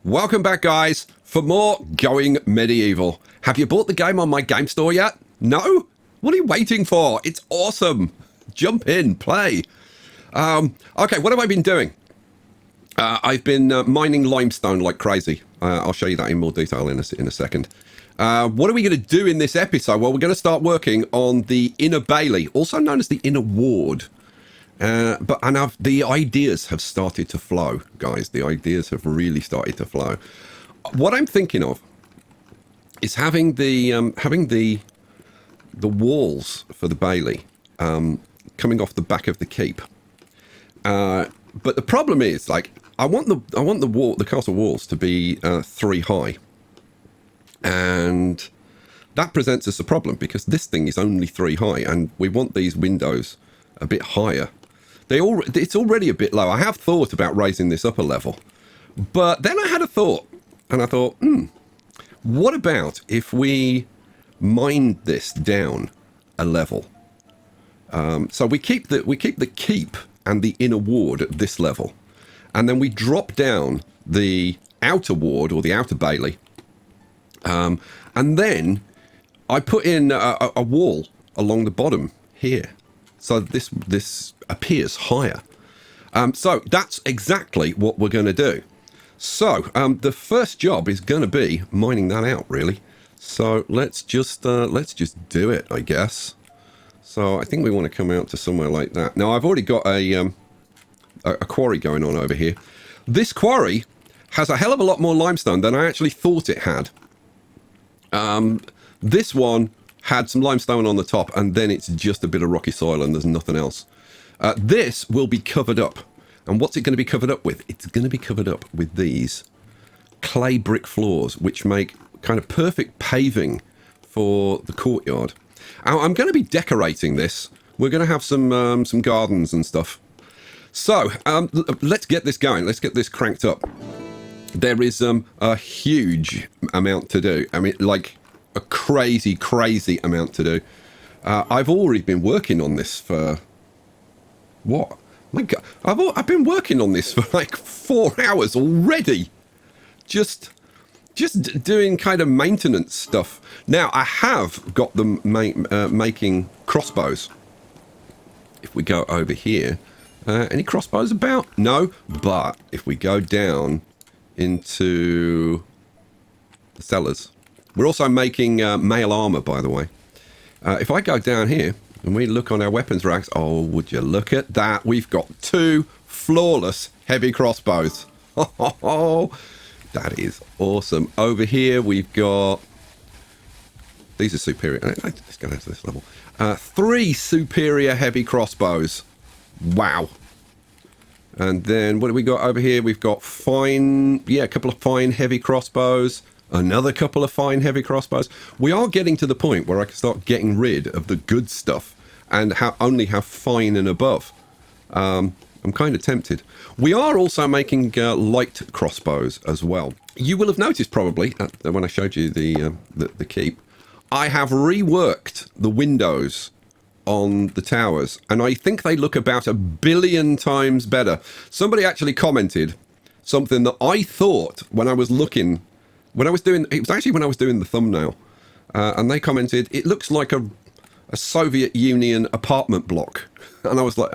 Welcome back, guys, for more Going Medieval. Have you bought the game on my game store yet? No? What are you waiting for? It's awesome. Jump in, play. Okay, what have I been doing? I've been mining limestone like crazy. I'll show you that in more detail in a second. What are we going to do in this episode? Well, we're going to start working on the inner bailey, also known as the inner ward. The ideas have started to flow, guys. The ideas have really started to flow. What I'm thinking of is having the walls for the bailey coming off the back of the keep. But the problem is, like, I want the castle walls to be 3 high, and that presents us a problem because this thing is only 3 high, and we want these windows a bit higher. It's already a bit low. I have thought about raising this up a level, but then I had a thought, and I thought, what about if we mined this down a level? So we keep the keep and the inner ward at this level, and then we drop down the outer ward or the outer bailey, and then I put in a wall along the bottom here, so this appears higher. So that's exactly what we're going to do. So the first job is going to be mining that out, really. So let's just do it, I guess. So I think we want to come out to somewhere like that. Now I've already got a quarry going on over here. This quarry has a hell of a lot more limestone than I actually thought it had. This one had some limestone on the top, and then it's just a bit of rocky soil and there's nothing else. This will be covered up. And what's it going to be covered up with? It's going to be covered up with these clay brick floors, which make kind of perfect paving for the courtyard. I'm going to be decorating this. We're going to have some gardens and stuff. So let's get this going. Let's get this cranked up. There is a huge amount to do. I mean, like a crazy amount to do. I've already been working on this for what? My God, I've been working on this for like 4 hours already. Just doing kind of maintenance stuff. Now I have got them making crossbows. If we go over here, any crossbows about? No, but if we go down into the cellars, we're also making mail armor, by the way. If I go down here and we look on our weapons racks, oh, would you look at that? We've got 2 flawless heavy crossbows. Oh, that is awesome. Over here we've got, these are superior. Let's go down to this level. 3 superior heavy crossbows. Wow. And then what do we got over here? We've got a couple of fine heavy crossbows. Another couple of fine heavy crossbows. We are getting to the point where I can start getting rid of the good stuff and only have fine and above. I'm kind of tempted. We are also making light crossbows as well. You will have noticed probably when I showed you the keep, I have reworked the windows on the towers, and I think they look about 1 billion times better. Somebody actually commented something that I thought when I was doing the thumbnail, and they commented, it looks like a Soviet Union apartment block, and I was like,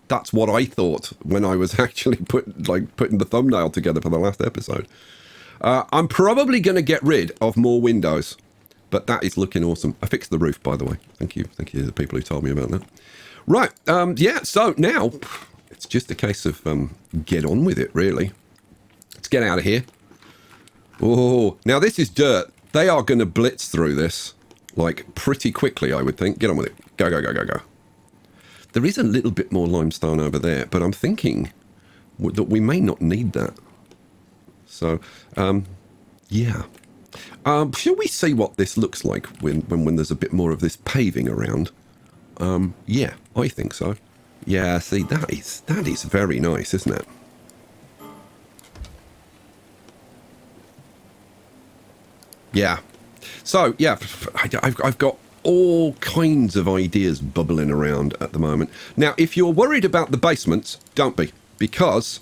that's what I thought when I was actually putting the thumbnail together for the last episode. I'm probably going to get rid of more windows, but that is looking awesome. I fixed the roof, by the way. Thank you to the people who told me about that. Right, yeah. So now it's just a case of get on with it, really. Let's get out of here. Oh, now this is dirt. They are going to blitz through this, like, pretty quickly, I would think. Get on with it. Go. There is a little bit more limestone over there, but I'm thinking that we may not need that. So, yeah. Shall we see what this looks like when there's a bit more of this paving around? Yeah, I think so. Yeah, see, that is very nice, isn't it? Yeah. So, yeah, I've got all kinds of ideas bubbling around at the moment. Now, if you're worried about the basements, don't be, because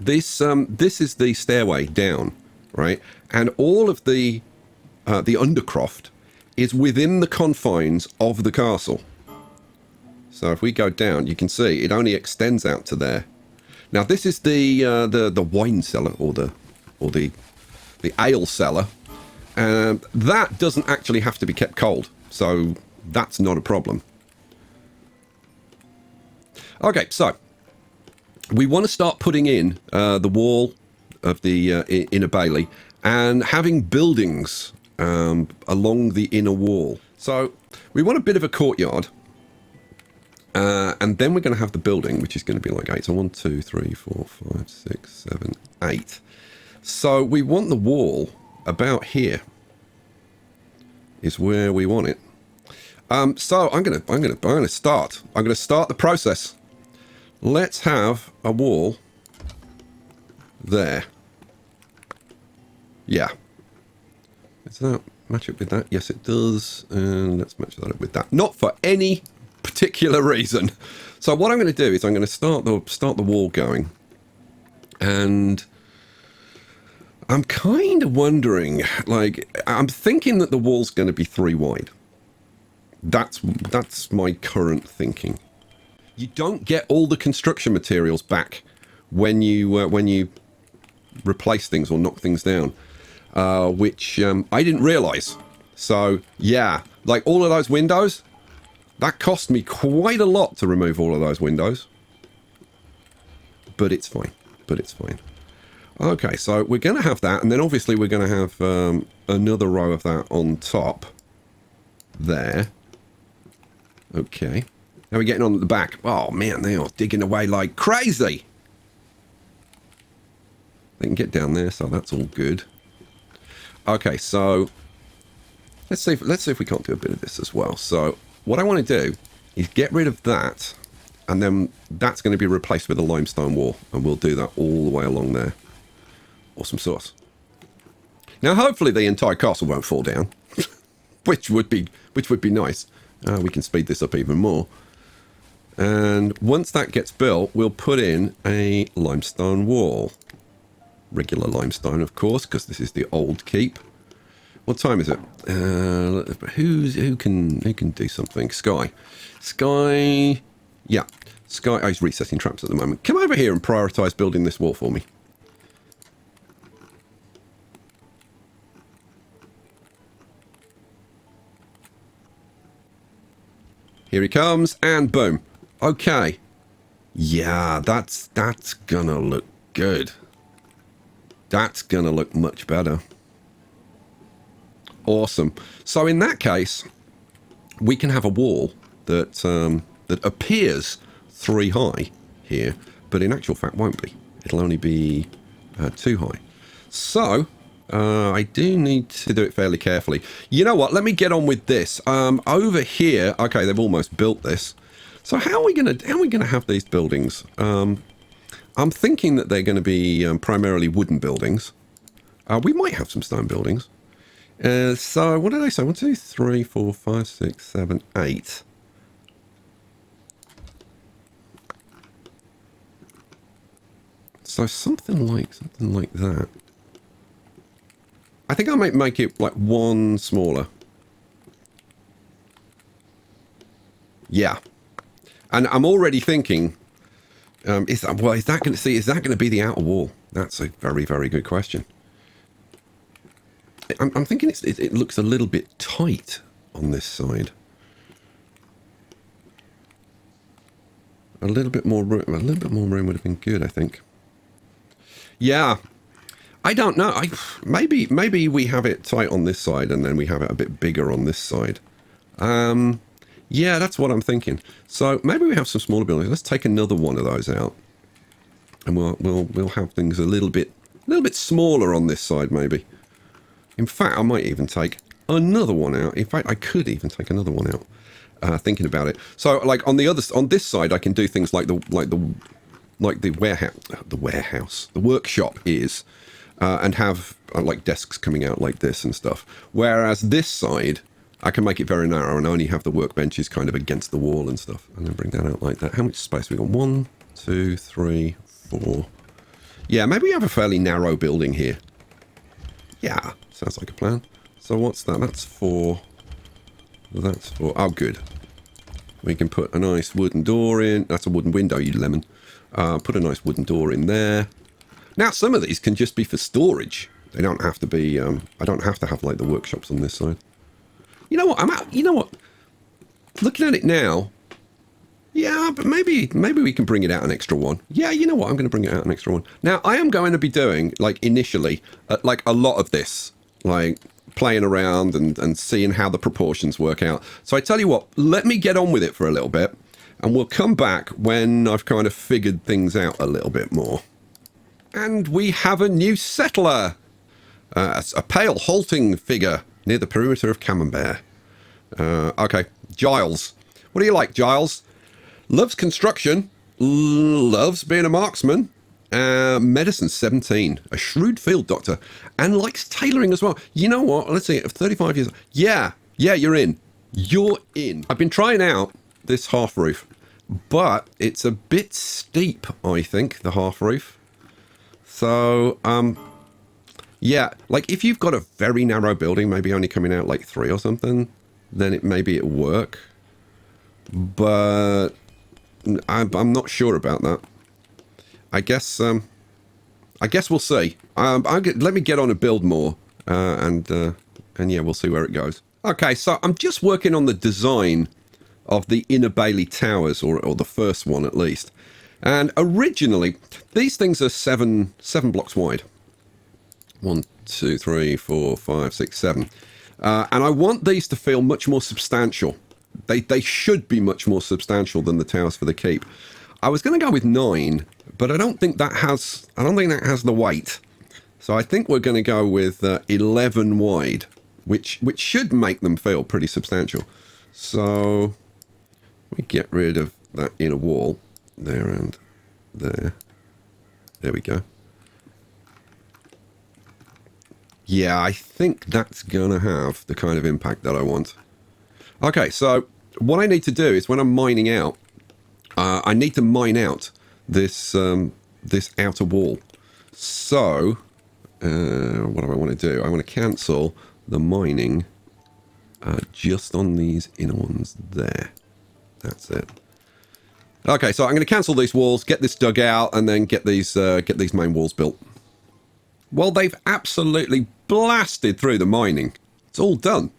this is the stairway down, right? And all of the undercroft is within the confines of the castle. So if we go down, you can see it only extends out to there. Now this is the wine cellar or the ale cellar. That doesn't actually have to be kept cold, so that's not a problem. Okay, so we want to start putting in the wall of the inner bailey and having buildings along the inner wall. So we want a bit of a courtyard, and then we're going to have the building, which is going to be like 8. So 1, 2, 3, 4, 5, 6, 7, 8. So we want the wall about here is where we want it. So I'm gonna start the process. Let's have a wall there. Yeah. Does that match up with that? Yes, it does. And let's match that up with that. Not for any particular reason. So what I'm going to do is I'm going to start the wall going, and I'm kind of wondering, like, I'm thinking that the wall's going to be 3 wide. That's my current thinking. You don't get all the construction materials back when you replace things or knock things down, which I didn't realize. So yeah, like all of those windows, that cost me quite a lot to remove all of those windows. But it's fine. Okay, so we're going to have that, and then obviously we're going to have another row of that on top there. Okay. How are we getting on at the back? Oh, man, they are digging away like crazy. They can get down there, so that's all good. Okay, so let's see if we can't do a bit of this as well. So what I want to do is get rid of that, and then that's going to be replaced with a limestone wall, and we'll do that all the way along there. Awesome sauce. Now, hopefully the entire castle won't fall down, which would be nice. We can speed this up even more. And once that gets built, we'll put in a limestone wall. Regular limestone, of course, because this is the old keep. What time is it? Who can do something? Sky. Yeah. Sky. Oh, he's resetting traps at the moment. Come over here and prioritize building this wall for me. Here he comes, and boom. Okay. Yeah, that's gonna look good. That's gonna look much better. Awesome. So in that case, we can have a wall that that appears 3 high here, but in actual fact won't be. It'll only be 2 high. So I do need to do it fairly carefully. You know what? Let me get on with this. Over here, okay, they've almost built this. So how are we gonna have these buildings? I'm thinking that they're going to be primarily wooden buildings. We might have some stone buildings. So what did I say? 1, 2, 3, 4, 5, 6, 7, 8. So something like that. I think I might make it like 1 smaller. Yeah, and I'm already thinking, is that going to be the outer wall? That's a very, very good question. I'm thinking it looks a little bit tight on this side. A little bit more room would have been good, I think. Yeah. I don't know. Maybe we have it tight on this side and then we have it a bit bigger on this side. Yeah, that's what I'm thinking. So maybe we have some smaller buildings. Let's take another one of those out, and we'll have things a little bit smaller on this side maybe. In fact, I might even take another one out. In fact, I could even take another one out. Thinking about it. So like on this side, I can do things like the workshop is. And have like desks coming out like this and stuff. Whereas this side, I can make it very narrow and only have the workbenches kind of against the wall and stuff. And then bring that out like that. How much space we got? 1, 2, 3, 4. Yeah, maybe we have a fairly narrow building here. Yeah, sounds like a plan. So what's that? That's for... Oh, good. We can put a nice wooden door in. That's a wooden window, you lemon. Put a nice wooden door in there. Now, some of these can just be for storage. They don't have to be... I don't have to have, like, the workshops on this side. You know what? You know what? Looking at it now... Yeah, but maybe we can bring it out an extra one. Yeah, you know what? I'm going to bring it out an extra one. Now, I am going to be doing, like, initially, like, a lot of this. Like, playing around and seeing how the proportions work out. So I tell you what, let me get on with it for a little bit. And we'll come back when I've kind of figured things out a little bit more. And we have a new settler. A pale, halting figure near the perimeter of Camembert. Okay, Giles. What do you like, Giles? Loves construction, loves being a marksman, medicine 17, a shrewd field doctor, and likes tailoring as well. You know what? Let's see, 35 years. Yeah, you're in. You're in. I've been trying out this half roof, but it's a bit steep, I think, the half roof. So, yeah, like if you've got a very narrow building, maybe only coming out like 3 or something, then maybe it'll work. But I'm not sure about that. I guess we'll see. Let me get on and build more, and yeah, we'll see where it goes. Okay, so I'm just working on the design of the Inner Bailey Towers, or the first one at least. And originally, these things are seven blocks wide. 1, 2, 3, 4, 5, 6, 7. And I want these to feel much more substantial. They should be much more substantial than the towers for the keep. I was going to go with 9, but I don't think that has the weight. So I think we're going to go with 11 wide, which should make them feel pretty substantial. So we get rid of that inner wall there and there. There we go. Yeah, I think that's going to have the kind of impact that I want. Okay, so what I need to do is when I'm mining out, I need to mine out this this outer wall. So, what do I want to do? I want to cancel the mining just on these inner ones there. That's it. Okay, so I'm going to cancel these walls, get this dug out, and then get these main walls built. Well, they've absolutely blasted through the mining. It's all done.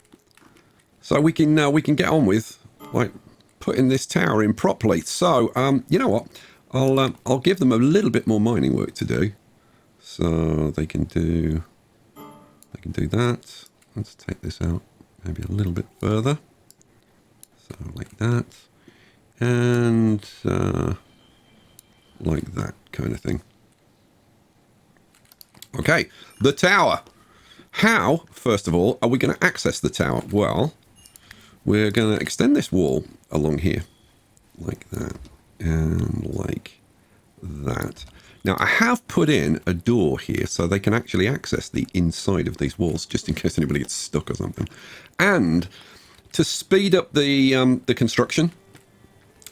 So we can get on with like putting this tower in properly. So you know what? I'll give them a little bit more mining work to do. So they can do that. Let's take this out maybe a little bit further. So like that, and like that kind of thing. Okay, the tower. How, first of all, are we going to access the tower? Well, we're going to extend this wall along here, like that, and like that. Now, I have put in a door here so they can actually access the inside of these walls, just in case anybody gets stuck or something. And to speed up the construction,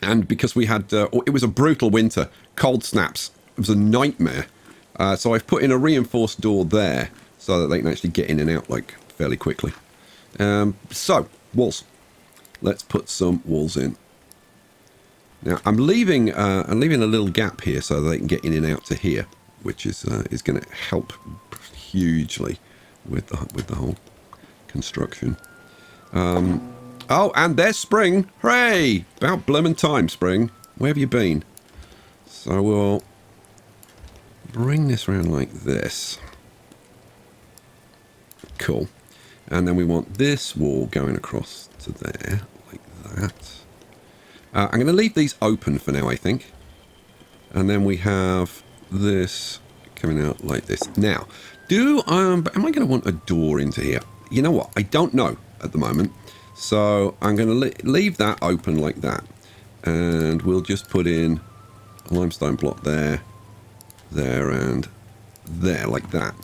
and because we had, it was a brutal winter, cold snaps, it was a nightmare. So I've put in a reinforced door there so that they can actually get in and out like fairly quickly. So, walls. Let's put some walls in. Now I'm leaving a little gap here so that they can get in and out to here, which is going to help hugely with the whole construction. Oh, and there's Spring. Hooray! About bloomin' time, Spring. Where have you been? So we'll bring this around like this. Cool. And then we want this wall going across to there, like that. I'm going to leave these open for now, I think. And then we have this coming out like this. Now, am I going to want a door into here? You know what? I don't know at the moment. So I'm going to leave that open like that. And we'll just put in a limestone block there, and there, like that.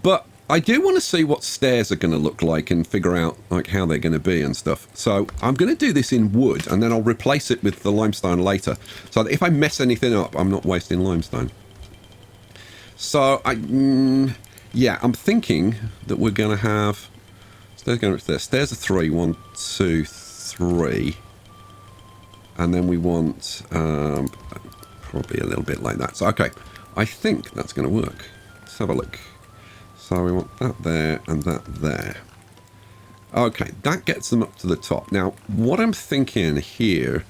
But I do want to see what stairs are going to look like and figure out like how they're going to be and stuff. So I'm going to do this in wood, and then I'll replace it with the limestone later, so that if I mess anything up, I'm not wasting limestone. So, yeah, I'm thinking that we're going to have... Stairs going up there. Stairs are 3. 1, 2, 3. And then we want probably a little bit like that. So, okay. I think that's going to work. Let's have a look. So we want that there and that there. Okay, that gets them up to the top. Now, what I'm thinking here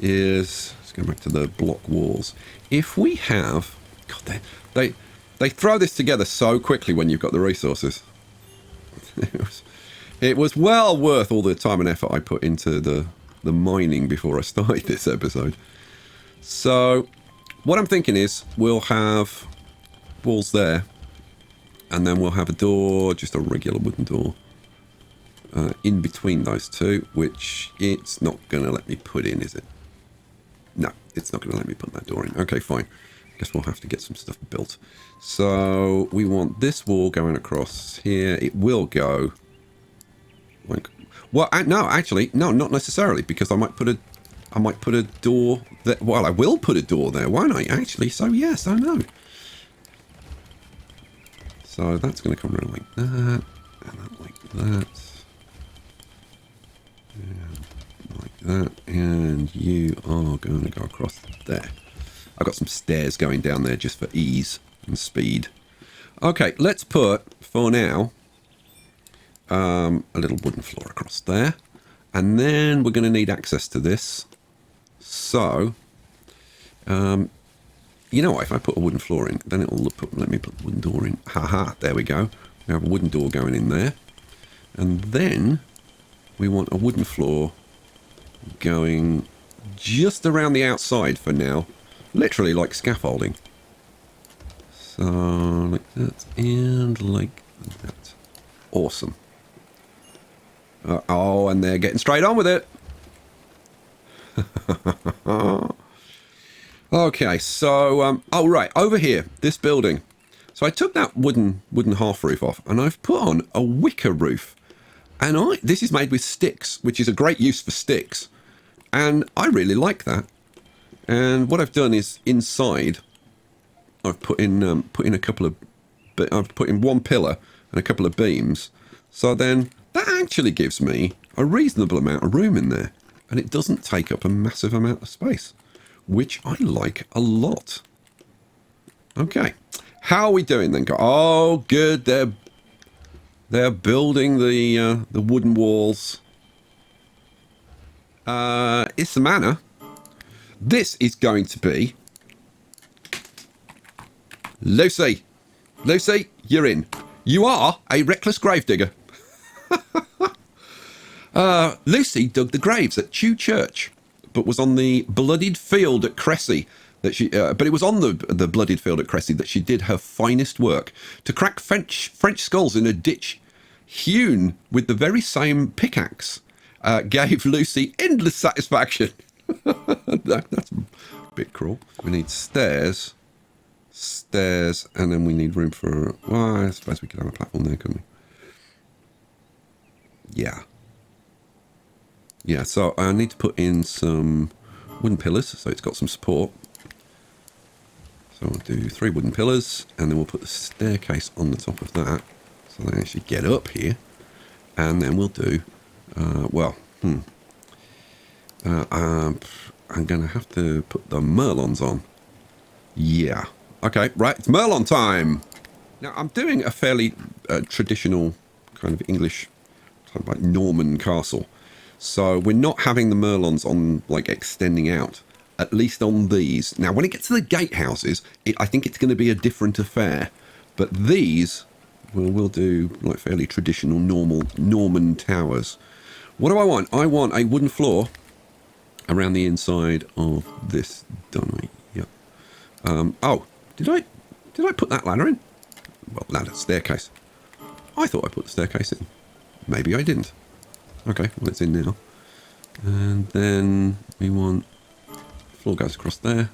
is... Let's go back to the block walls. If we have... God, they throw this together so quickly when you've got the resources. It was well worth all the time and effort I put into the mining before I started this episode. So, what I'm thinking is we'll have walls there, and then we'll have a door, just a regular wooden door, in between those two, which it's not going to let me put in, is it? No, it's not going to let me put that door in. Okay, fine. Guess we'll have to get some stuff built. So we want this wall going across here. It will go... Well, no, actually, no, not necessarily, because I might put a door there. Well, I will put a door there, won't I? Actually, so yes, I know. So that's going to come around like that, and that like that, and like that, and you are going to go across there. I've got some stairs going down there just for ease and speed. Okay, let's put, for now, a little wooden floor across there. And then we're going to need access to this. So, you know what? If I put a wooden floor in, then it'll let me put the wooden door in. Haha, there we go. We have a wooden door going in there. And then we want a wooden floor going just around the outside for now. Literally like scaffolding. So, like that and like that. Awesome. Oh, and they're getting straight on with it. Okay, so, oh, right, over here, this building. So I took that wooden half roof off, and I've put on a wicker roof. And this is made with sticks, which is a great use for sticks. And I really like that. And what I've done is inside, I've put in a couple of, I've put in one pillar and a couple of beams. So then that actually gives me a reasonable amount of room in there, and it doesn't take up a massive amount of space, which I like a lot. Okay, how are we doing then? Oh, good. They're building the wooden walls. It's the manor. This is going to be Lucy. Lucy, you're in. You are a reckless gravedigger. Lucy dug the graves at Chew Church, but was on the bloodied field at Cressy that she. But it was on the bloodied field at Cressy that she did her finest work to crack French skulls in a ditch, hewn with the very same pickaxe. Gave Lucy endless satisfaction. That's a bit cruel. We need stairs, and then we need room for. Well, I suppose we could have a platform there, couldn't we? Yeah, so I need to put in some wooden pillars so it's got some support. So we'll do 3 wooden pillars, and then we'll put the staircase on the top of that so they actually get up here. And then we'll do, I'm going to have to put the merlons on. Yeah. Okay, right, it's merlon time. Now, I'm doing a fairly traditional kind of English, kind of like Norman castle. So we're not having the merlons on, like, extending out, at least on these. Now, when it gets to the gatehouses, I think it's going to be a different affair. But these, we'll do, like, fairly traditional, normal Norman towers. What do I want? I want a wooden floor around the inside of this, don't I? Yep. Oh, did I put that ladder in? Well, ladder, staircase. I thought I put the staircase in. Maybe I didn't. Okay, well, it's in now. And then we want floor goes across there.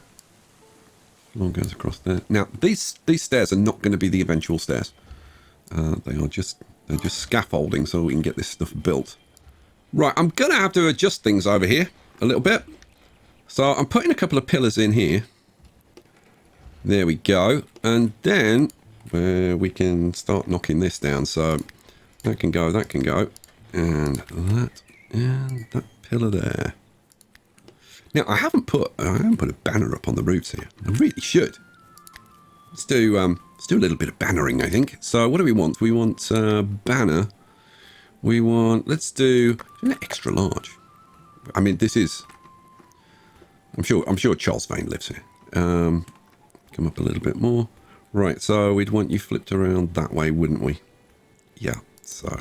Floor goes across there. Now, these stairs are not going to be the eventual stairs. They're just scaffolding so we can get this stuff built. Right, I'm going to have to adjust things over here a little bit. So I'm putting a couple of pillars in here. There we go. And then we can start knocking this down. So that can go, that can go. And that pillar there. Now, I haven't put a banner up on the roofs here. I really should. Let's do a little bit of bannering, I think. So what do we want? We want banner. We want, let's do an extra large. I mean, this is, I'm sure Charles Vane lives here. Come up a little bit more. Right, so we'd want you flipped around that way, wouldn't we? Yeah, so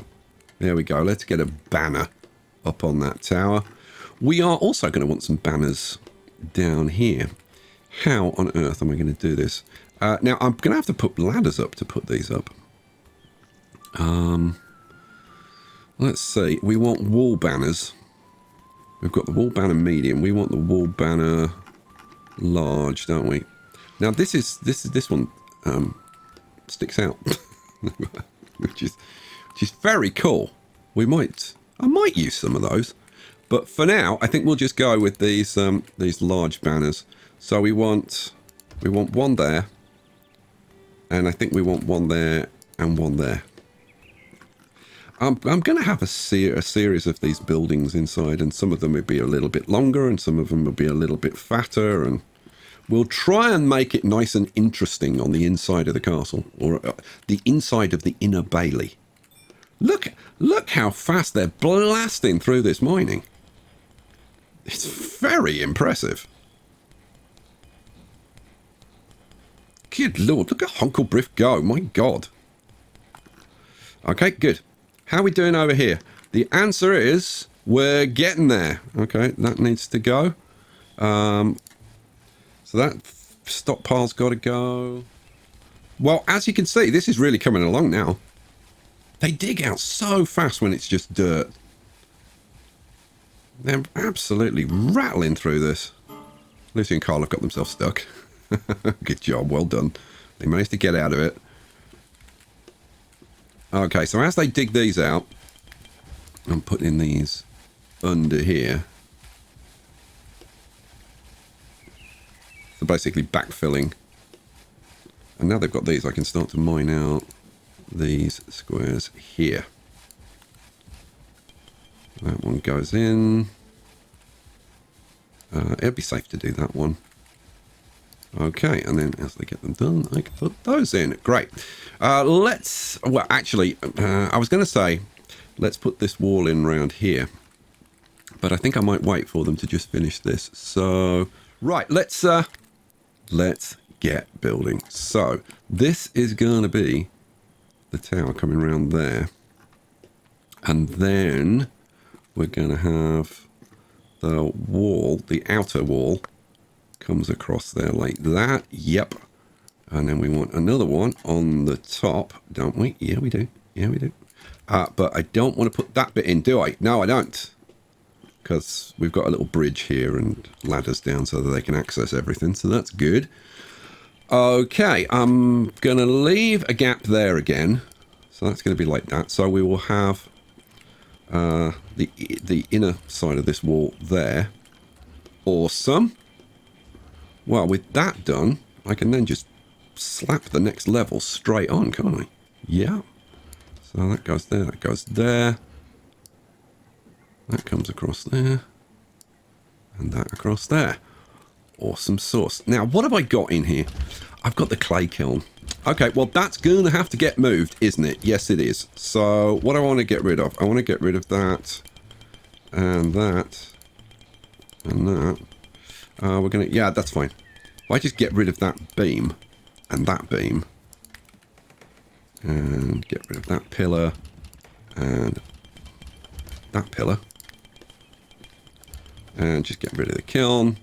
there we go. Let's get a banner up on that tower. We are also going to want some banners down here. How on earth am I going to do this? Now, I'm going to have to put ladders up to put these up. Let's see. We want wall banners. We've got the wall banner medium. We want the wall banner large, don't we? Now, this one sticks out, which is very cool. I might use some of those. But for now, I think we'll just go with these large banners. So we want one there, and I think we want one there and one there. I'm going to have a series of these buildings inside, and some of them will be a little bit longer, and some of them will be a little bit fatter, and we'll try and make it nice and interesting on the inside of the castle, or the inside of the inner bailey. Look how fast they're blasting through this mining. It's very impressive. Good lord, look at Hunklebriff go. My god. Okay, good. How are we doing over here? The answer is we're getting there. Okay, that needs to go. So that stockpile's got to go. Well, as you can see, this is really coming along now. They dig out so fast when it's just dirt. They're absolutely rattling through this. Lucy and Carl have got themselves stuck. Good job, well done. They managed to get out of it. Okay, so as they dig these out, I'm putting these under here. So basically backfilling. And now they've got these, I can start to mine out these squares here. That one goes in. It'd be safe to do that one. Okay, and then as they get them done, I can put those in. Great. Well, actually, I was going to say, let's put this wall in around here. But I think I might wait for them to just finish this. So, right, let's get building. So, this is going to be the tower coming around there. And then we're going to have the wall, the outer wall, comes across there like that. Yep. And then we want another one on the top, don't we? Yeah, we do. Yeah, we do. But I don't want to put that bit in, do I? No, I don't. Because we've got a little bridge here and ladders down so that they can access everything. So that's good. Okay, I'm going to leave a gap there again. So that's going to be like that. So we will have the inner side of this wall there. Awesome. Well, with that done, I can then just slap the next level straight on, can't I? Yeah. So that goes there, that goes there. That comes across there. And that across there. Awesome sauce. Now, what have I got in here? I've got the clay kiln. Okay, well, that's going to have to get moved, isn't it? Yes, it is. So, what do I want to get rid of? I want to get rid of that. And that. And that. We're going to... Yeah, that's fine. If I just get rid of that beam. And that beam. And get rid of that pillar. And that pillar. And just get rid of the kiln.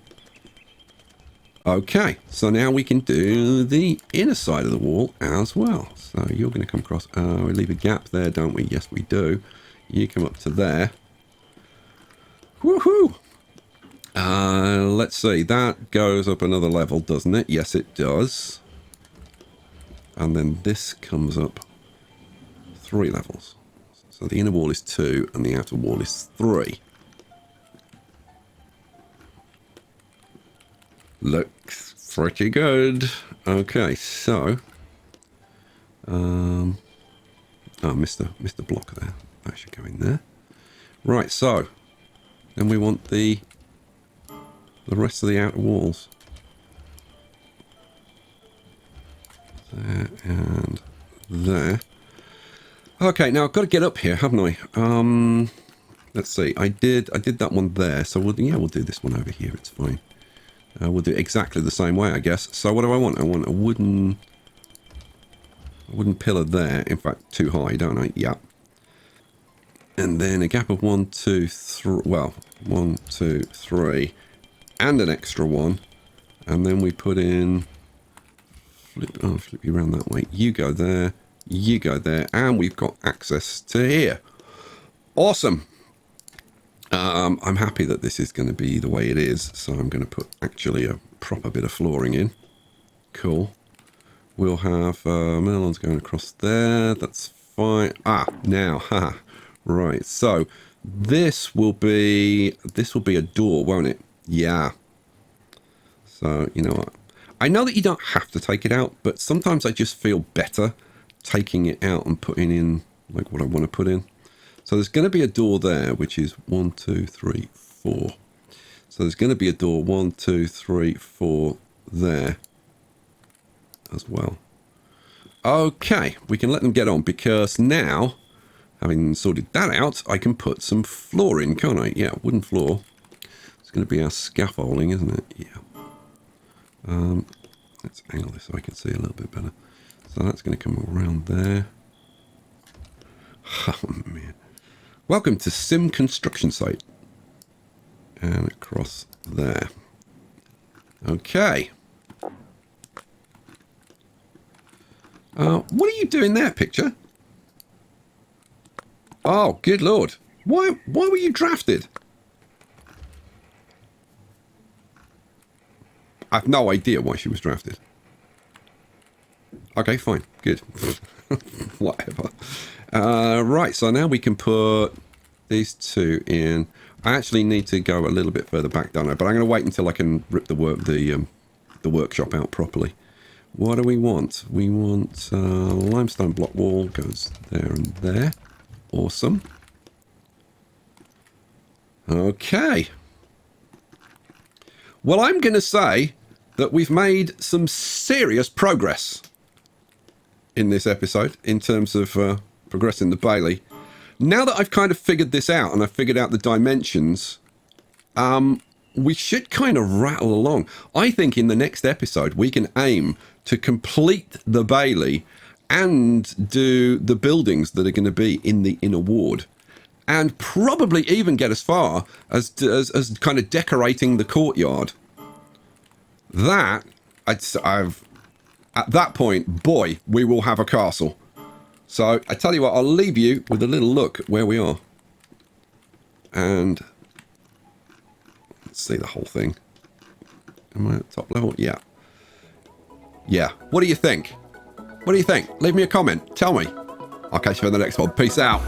Okay, so now we can do the inner side of the wall as well. So you're going to come across... we leave a gap there, don't we? Yes, we do. You come up to there. Woohoo! Let's see. That goes up another level, doesn't it? Yes, it does. And then this comes up 3 levels. So the inner wall is 2 and the outer wall is 3. Looks Pretty good. Okay, so... oh, Mr. Block there. That should go in there. Right, so... Then we want the rest of the outer walls. There and there. Okay, now I've got to get up here, haven't I? Let's see. I did that one there, so we'll do this one over here. It's fine. We'll do it exactly the same way, I guess. So what do I want? I want a wooden pillar there. In fact, too high, don't I? Yeah. And then a gap of 1, 2, 3. Well, 1, 2, 3, and an extra one. And then we put in. Flip you around that way. You go there. You go there, and we've got access to here. Awesome. I'm happy that this is going to be the way it is, so I'm going to put actually a proper bit of flooring in. Cool. We'll have melons going across there. That's fine. Now, right. So this will be a door, won't it? Yeah. So you know what? I know that you don't have to take it out, but sometimes I just feel better taking it out and putting in like what I want to put in. So there's going to be a door there, which is 1, 2, 3, 4. So there's going to be a door 1, 2, 3, 4 there as well. Okay, we can let them get on because now, having sorted that out, I can put some floor in, can't I? Yeah, wooden floor. It's going to be our scaffolding, isn't it? Yeah. Let's angle this so I can see a little bit better. So that's going to come around there. Oh, man. Welcome to Sim Construction Site. And across there. Okay. What are you doing there, picture? Oh, good lord. Why were you drafted? I have no idea why she was drafted. Okay, fine. Good. Whatever. Right, so now we can put these two in. I actually need to go a little bit further back, don't I? But I'm going to wait until I can rip the workshop out properly. What do we want? We want limestone block wall goes there and there. Awesome. Okay. Well, I'm going to say that we've made some serious progress in this episode in terms of progressing the Bailey. Now that I've kind of figured this out and I've figured out the dimensions, we should kind of rattle along. I think in the next episode we can aim to complete the Bailey and do the buildings that are going to be in the inner ward, and probably even get as far as kind of decorating the courtyard. That at that point, boy, we will have a castle. So I tell you what, I'll leave you with a little look at where we are. And let's see the whole thing. Am I at top level? Yeah. Yeah. What do you think? What do you think? Leave me a comment. Tell me. I'll catch you in the next one. Peace out.